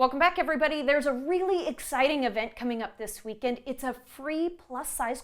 Welcome back, everybody. There's a really exciting event coming up this weekend. It's a free plus-size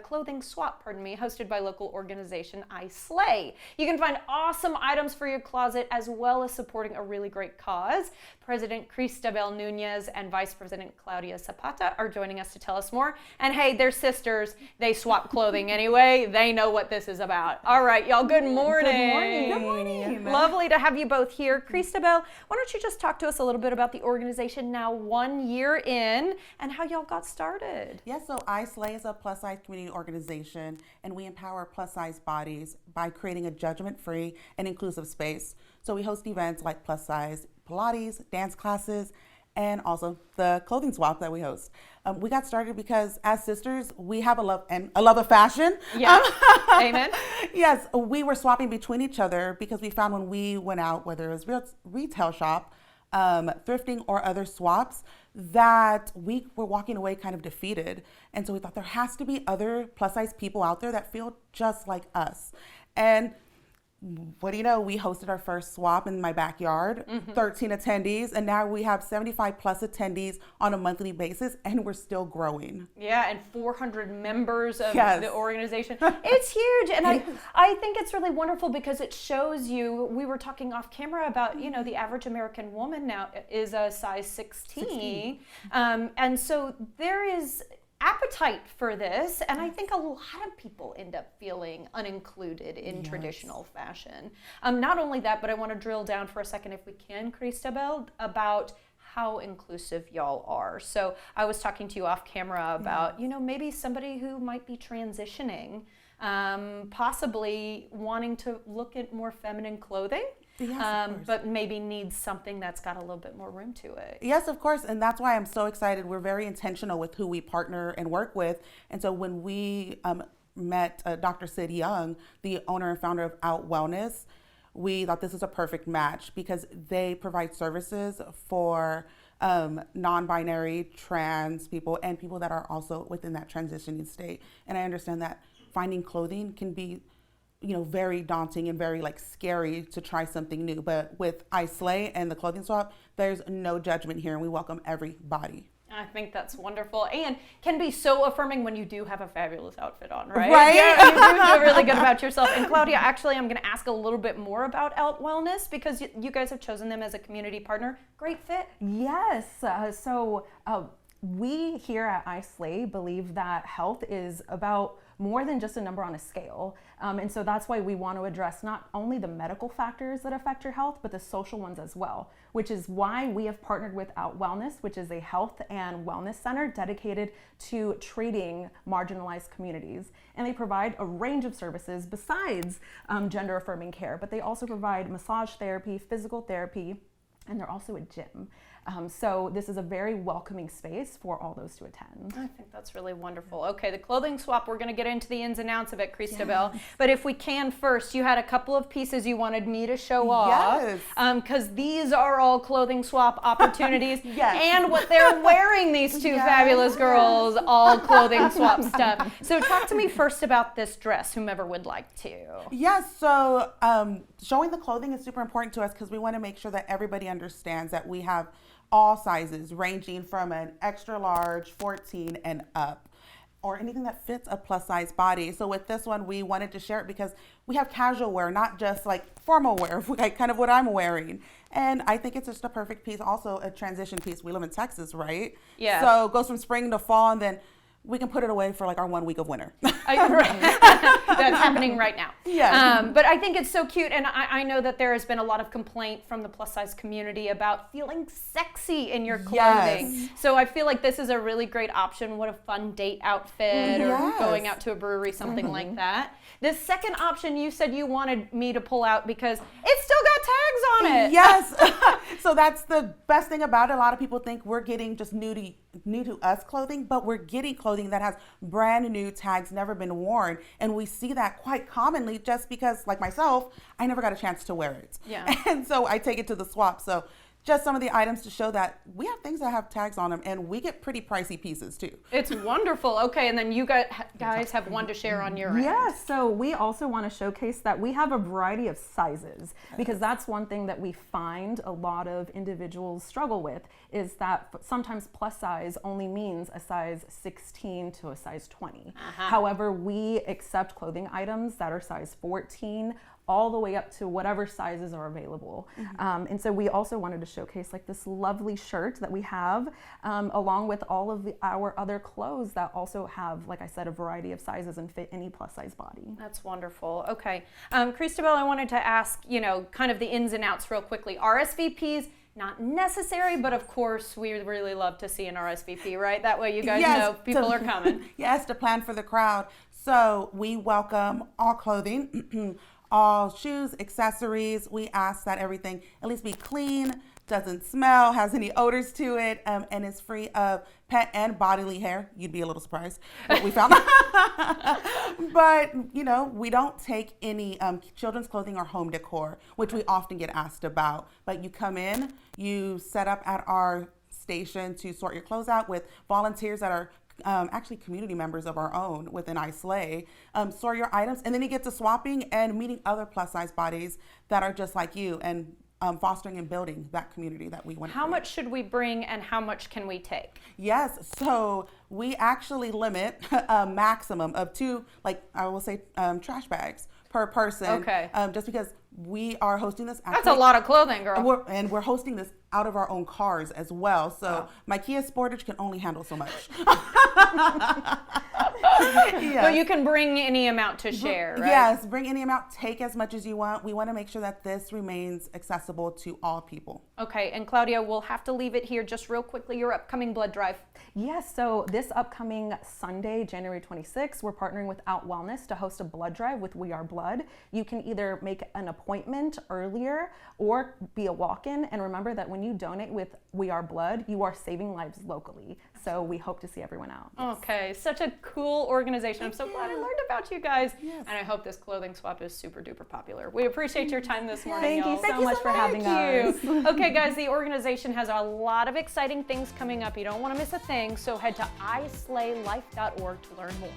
clothing swap, hosted by local organization I Slay. You can find awesome items for your closet as well as supporting a really great cause. President Cristabel Nunez and Vice President Claudia Zapata are joining us to tell us more. And hey, they're sisters. They swap clothing anyway. They know what this is about. All right, y'all, good morning. Good morning. Good morning. Lovely to have you both here. Cristabel, why don't you just talk to us a little bit about the organization now 1 year in and how y'all got started? Yes, so I Slay is a plus size community organization, and we empower plus size bodies by creating a judgment-free and inclusive space. So we host events like plus size Pilates, dance classes, and also the clothing swap that we host. We got started because as sisters, we have a love of fashion. Yeah, amen. Yes, we were swapping between each other because we found when we went out, whether it was retail shop, thrifting or other swaps, that we were walking away kind of defeated. And so we thought there has to be other plus size people out there that feel just like us. And what do you know, we hosted our first swap in my backyard, 13 attendees, and now we have 75 plus attendees on a monthly basis, and we're still growing. Yeah, and 400 members of the organization. It's huge, and I think it's really wonderful because it shows you, we were talking off camera about, you know, the average American woman now is a size 16. And so there is appetite for this, and I think a lot of people end up feeling unincluded in traditional fashion. Not only that, but I want to drill down for a second, if we can, Cristabel, about how inclusive y'all are. So I was talking to you off camera about, you know, maybe somebody who might be transitioning, possibly wanting to look at more feminine clothing. Yes, but maybe needs something that's got a little bit more room to it. Yes, of course. And that's why I'm so excited. We're very intentional with who we partner and work with. And so when we met Dr. Sid Young, the owner and founder of Out Wellness, we thought this was a perfect match because they provide services for non-binary, trans people, and people that are also within that transitioning state. And I understand that finding clothing can be, you know, very daunting and very scary to try something new. But with I Slay and the clothing swap, there's no judgment here, and we welcome everybody. I think that's wonderful, and can be so affirming when you do have a fabulous outfit on, right? Right. Yeah, you do feel really good about yourself. And Claudia, actually, I'm going to ask a little bit more about Out Wellness because you guys have chosen them as a community partner. Great fit. Yes. We here at I Slay believe that health is about more than just a number on a scale. And so that's why we want to address not only the medical factors that affect your health, but the social ones as well, which is why we have partnered with Out Wellness, which is a health and wellness center dedicated to treating marginalized communities. And they provide a range of services besides gender affirming care, but they also provide massage therapy, physical therapy, and they're also a gym. So this is a very welcoming space for all those to attend. I think that's really wonderful. Okay, the clothing swap, we're going to get into the ins and outs of it, Cristabel. Yes. But if we can first, you had a couple of pieces you wanted me to show off. Because these are all clothing swap opportunities. And what they're wearing, these two fabulous girls, all clothing swap stuff. So talk to me first about this dress, whomever would like to. Yes, so showing the clothing is super important to us because we want to make sure that everybody understands that we have all sizes ranging from an extra large, 14 and up, or anything that fits a plus size body. So with this one, we wanted to share it because we have casual wear, not just formal wear, like kind of what I'm wearing. And I think it's just a perfect piece, also a transition piece. We live in Texas, right? Yeah. So it goes from spring to fall, and then we can put it away for our 1 week of winter. That's happening right now. Yeah. But I think it's so cute, and I know that there has been a lot of complaint from the plus size community about feeling sexy in your clothing. Yes. So I feel like this is a really great option. What a fun date outfit, or going out to a brewery, something like that. The second option, you said you wanted me to pull out because it's still got tags on it. Yes. So that's the best thing about it. A lot of people think we're getting just new to us clothing, but we're getting clothing that has brand new tags, never been worn. And we see that quite commonly just because, like myself, I never got a chance to wear it. Yeah. And so I take it to the swap. So just some of the items to show that we have things that have tags on them, and we get pretty pricey pieces too. It's wonderful. Okay, and then you guys have one to share on your end. Yes, so we also want to showcase that we have a variety of sizes, because that's one thing that we find a lot of individuals struggle with, is that sometimes plus size only means a size 16 to a size 20. However, we accept clothing items that are size 14 all the way up to whatever sizes are available. And so we also wanted to showcase like this lovely shirt that we have, along with all of our other clothes that also have, like I said, a variety of sizes and fit any plus size body. That's wonderful. Okay. Christabel, I wanted to ask, kind of the ins and outs real quickly. RSVPs, not necessary, but of course we really love to see an RSVP, right? That way you guys know people are coming. Yes, to plan for the crowd. So we welcome all clothing, all shoes, accessories. We ask that everything at least be clean, doesn't smell, has any odors to it, and is free of pet and bodily hair. You'd be a little surprised what we found. But, we don't take any children's clothing or home decor, which we often get asked about. But you come in, you set up at our station to sort your clothes out with volunteers that are actually community members of our own within iSlay, store your items, and then you get to swapping and meeting other plus size bodies that are just like you, and fostering and building that community that we want. How much should we bring and how much can we take? Yes, so we actually limit a maximum of 2, like I will say, trash bags per person. Okay. Just because we are hosting this. That's a lot of clothing, girl. We're hosting this out of our own cars as well. So my Kia Sportage can only handle so much. Yes. But you can bring any amount to share, right? Yes, bring any amount, take as much as you want. We want to make sure that this remains accessible to all people. Okay, and Claudia, we'll have to leave it here just real quickly, your upcoming blood drive. Yes, so this upcoming Sunday, January 26th, we're partnering with Out Wellness to host a blood drive with We Are Blood. You can either make an appointment earlier or be a walk-in. And remember that when you donate with We Are Blood, you are saving lives locally. So we hope to see everyone out. Okay, such a cool organization. I'm so glad I learned about you guys. Yes. And I hope this clothing swap is super duper popular. We appreciate your time this morning. Thank you so much for having us. Okay, guys, the organization has a lot of exciting things coming up. You don't want to miss a thing, so head to islaylife.org to learn more.